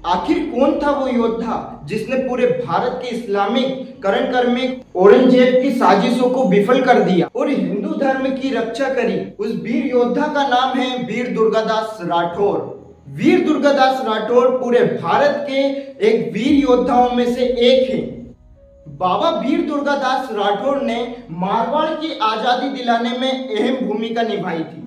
आखिर कौन था वो योद्धा जिसने पूरे भारत के इस्लामिक करण में औरंगजेब की साजिशों को विफल कर दिया और हिंदू धर्म की रक्षा करी? उस वीर योद्धा का नाम है वीर दुर्गादास राठौर। वीर दुर्गादास राठौर पूरे भारत के एक वीर योद्धाओं में से एक हैं। बाबा वीर दुर्गादास राठौर ने मारवाड़ की आजादी दिलाने में अहम भूमिका निभाई थी।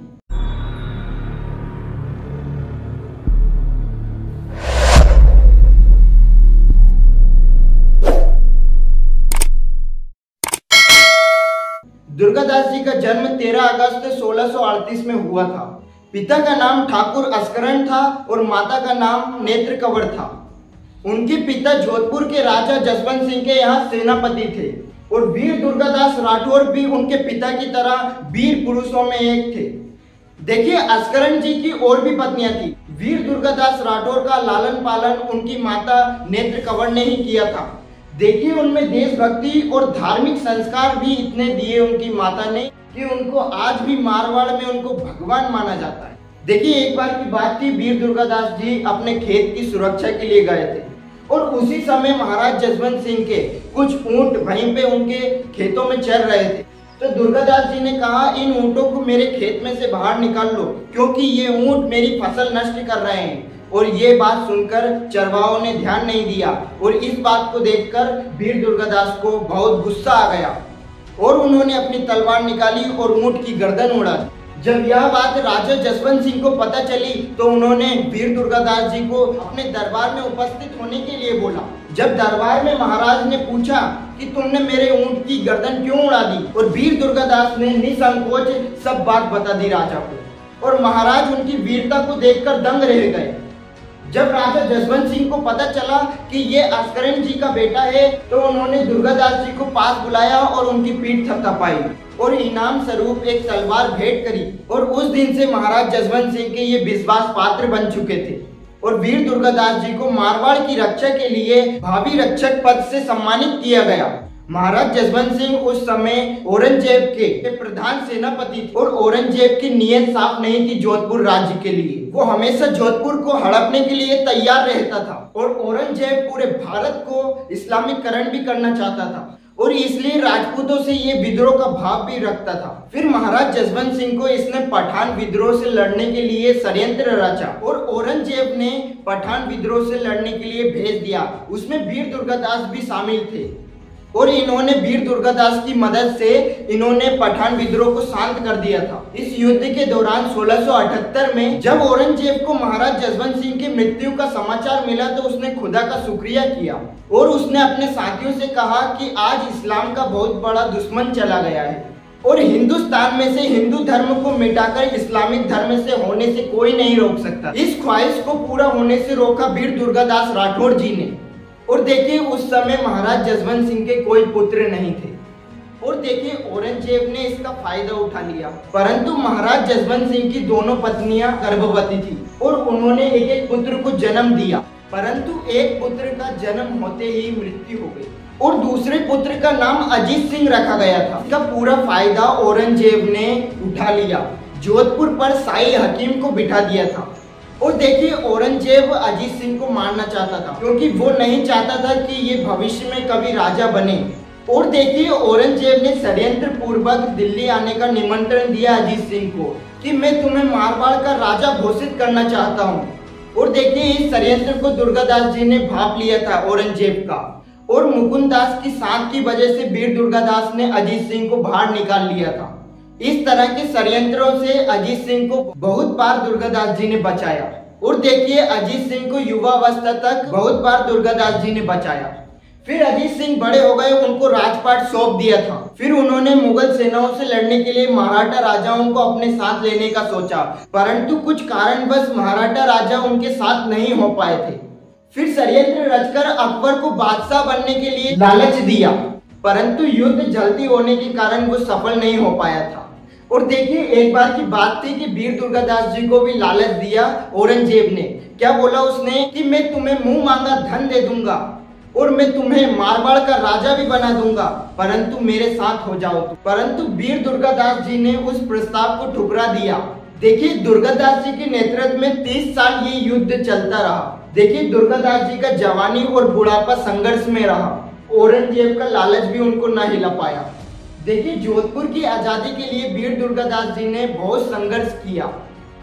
दुर्गादास जी का जन्म 13 अगस्त 1638 में हुआ था। पिता का नाम ठाकुर अस्करण था और माता का नाम नेत्र कंवर था। उनके पिता जोधपुर के राजा जसवंत सिंह के यहाँ सेनापति थे और वीर दुर्गादास राठौर भी उनके पिता की तरह वीर पुरुषों में एक थे। देखिए, अस्करण जी की और भी पत्नियां थी। वीर दुर्गादास राठौर का लालन पालन उनकी माता नेत्र कंवर ने ही किया था। देखिए, उनमें देशभक्ति और धार्मिक संस्कार भी इतने दिए उनकी माता ने कि उनको आज भी मारवाड़ में उनको भगवान माना जाता है। देखिए, एक बार की बात थी, वीर दुर्गादास जी अपने खेत की सुरक्षा के लिए गए थे और उसी समय महाराज जसवंत सिंह के कुछ ऊंट वहीं पे उनके खेतों में चर रहे थे। तो दुर्गादास जी ने कहा, इन ऊंटों को मेरे खेत में से बाहर निकाल लो क्योंकि ये ऊंट मेरी फसल नष्ट कर रहे हैं। और ये बात सुनकर चरवाहों ने ध्यान नहीं दिया और इस बात को देखकर वीर दुर्गादास को बहुत गुस्सा आ गया और उन्होंने अपनी तलवार निकाली और ऊंट की गर्दन उड़ा दी। जब यह बात राजा जसवंत सिंह को पता चली तो उन्होंने वीर दुर्गादास जी को अपने दरबार में उपस्थित होने के लिए बोला। जब दरबार में महाराज ने पूछा कि तुमने मेरे ऊंट की गर्दन क्यों उड़ा दी, और वीर दुर्गादास ने निसंकोच सब बात बता दी राजा को और महाराज उनकी वीरता को देखकर दंग रह गए। जब राजा जसवंत सिंह को पता चला कि ये अस्करण जी का बेटा है तो उन्होंने दुर्गादास जी को पास बुलाया और उनकी पीठ थपथपाई और इनाम स्वरूप एक तलवार भेंट करी। और उस दिन से महाराज जसवंत सिंह के ये विश्वास पात्र बन चुके थे और वीर दुर्गादास जी को मारवाड़ की रक्षा के लिए भावी रक्षक पद से सम्मानित किया गया। महाराज जसवंत सिंह उस समय औरंगजेब के प्रधान सेनापति थे और औरंगजेब की नीयत साफ नहीं थी जोधपुर राज्य के लिए। वो हमेशा जोधपुर को हड़पने के लिए तैयार रहता था और औरंगजेब पूरे भारत को इस्लामीकरण भी करना चाहता था और इसलिए राजपूतों से ये विद्रोह का भाव भी रखता था। फिर महाराज जसवंत सिंह को इसने पठान विद्रोह से लड़ने के लिए षड्यंत्र रचा और औरंगजेब ने पठान विद्रोह से लड़ने के लिए भेज दिया। उसमें वीर दुर्गादास भी शामिल थे और इन्होंने वीर दुर्गादास की मदद से इन्होंने पठान विद्रोह को शांत कर दिया था। इस युद्ध के दौरान 1678 में जब औरंगजेब को महाराज जसवंत सिंह की मृत्यु का समाचार मिला तो उसने खुदा का शुक्रिया किया और उसने अपने साथियों से कहा कि आज इस्लाम का बहुत बड़ा दुश्मन चला गया है और हिंदुस्तान में से हिंदू धर्म को मिटाकर इस्लामिक धर्म से होने से कोई नहीं रोक सकता। इस ख्वाहिश को पूरा होने से रोका वीर दुर्गादास राठौर जी ने। और देखिए, उस समय महाराज जसवंत सिंह के कोई पुत्र नहीं थे और देखिए, औरंगजेब ने इसका फायदा उठा लिया। परंतु महाराज जसवंत सिंह की दोनों पत्नियां गर्भवती थी और उन्होंने एक एक पुत्र को जन्म दिया, परंतु एक पुत्र का जन्म होते ही मृत्यु हो गई और दूसरे पुत्र का नाम अजीत सिंह रखा गया था। इसका पूरा फायदा औरंगजेब ने उठा लिया, जोधपुर पर शाही हकीम को बिठा दिया था। और देखिए, औरंगजेब अजीत सिंह को मारना चाहता था क्योंकि वो नहीं चाहता था कि ये भविष्य में कभी राजा बने। और देखिए, औरंगजेब ने षड्यंत्र पूर्वक दिल्ली आने का निमंत्रण दिया अजीत सिंह को कि मैं तुम्हें मारवाड़ का राजा घोषित करना चाहता हूँ। और देखिए, इस षड्यंत्र को दुर्गादास जी ने भांप लिया था औरंगजेब का और मुकुंदास की साथ की वजह से वीर दुर्गादास ने अजीत सिंह को बाहर निकाल लिया था। इस तरह के षड्यंत्रों से अजीत सिंह को बहुत बार दुर्गादास जी ने बचाया और देखिए, अजीत सिंह को युवावस्था तक बहुत बार दुर्गादास जी ने बचाया। फिर अजीत सिंह बड़े हो गए, उनको राजपाट सौंप दिया था। फिर उन्होंने मुगल सेनाओं से लड़ने के लिए मराठा राजाओं को अपने साथ लेने का सोचा, परंतु कुछ कारणवश मराठा राजा उनके साथ नहीं हो पाए थे। फिर षड्यंत्र रचकर अकबर को बादशाह बनने के लिए लालच दिया, परंतु युद्ध जल्दी होने के कारण वो सफल नहीं हो पाया था। और देखिए, एक बार की बात थी कि वीर दुर्गादास जी को भी लालच दिया औरंगजेब ने। क्या बोला उसने कि मैं तुम्हें मुंह मांगा धन दे दूंगा और मैं तुम्हें मारवाड़ का राजा भी बना दूंगा, परंतु मेरे साथ हो जाओ। परंतु वीर दुर्गादास जी ने उस प्रस्ताव को ठुकरा दिया। देखिए, दुर्गादास जी के नेतृत्व में 30 साल ये युद्ध चलता रहा। देखिए दुर्गादास जी का जवानी और बुढ़ापा संघर्ष में रहा, औरंगजेब का लालच भी उनको ना हिला पाया। देखिए जोधपुर की आजादी के लिए वीर दुर्गादास जी ने बहुत संघर्ष किया,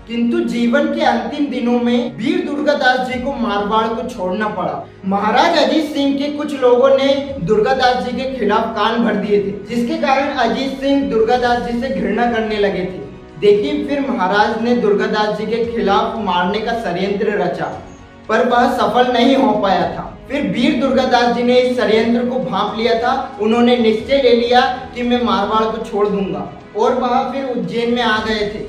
किंतु जीवन के अंतिम दिनों में वीर दुर्गादास जी को मारवाड़ को छोड़ना पड़ा। महाराज अजीत सिंह के कुछ लोगों ने दुर्गादास जी के खिलाफ कान भर दिए थे, जिसके कारण अजीत सिंह दुर्गादास जी से घृणा करने लगे थे। देखिए फिर महाराज ने दुर्गादास जी के खिलाफ मारने का षड्यंत्र रचा, पर वह सफल नहीं हो पाया था। फिर वीर दुर्गादास जी ने इस षड्यंत्र को भांप लिया था। उन्होंने निश्चय ले लिया कि मैं मारवाड़ को छोड़ दूंगा, और वह फिर उज्जैन में आ गए थे।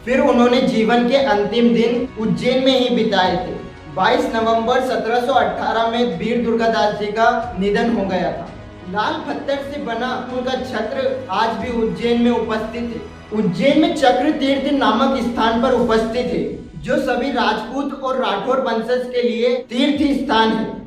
फिर उन्होंने जीवन के अंतिम दिन उज्जैन में ही बिताए थे। 22 नवंबर 1718 में वीर दुर्गादास जी का निधन हो गया था। लाल पत्थर से बना उनका छत्र आज भी उज्जैन में उपस्थित है। उज्जैन में चक्र तीर्थ नामक स्थान पर उपस्थित है, जो सभी राजपूत और राठौर वंशज के लिए तीर्थ स्थान है।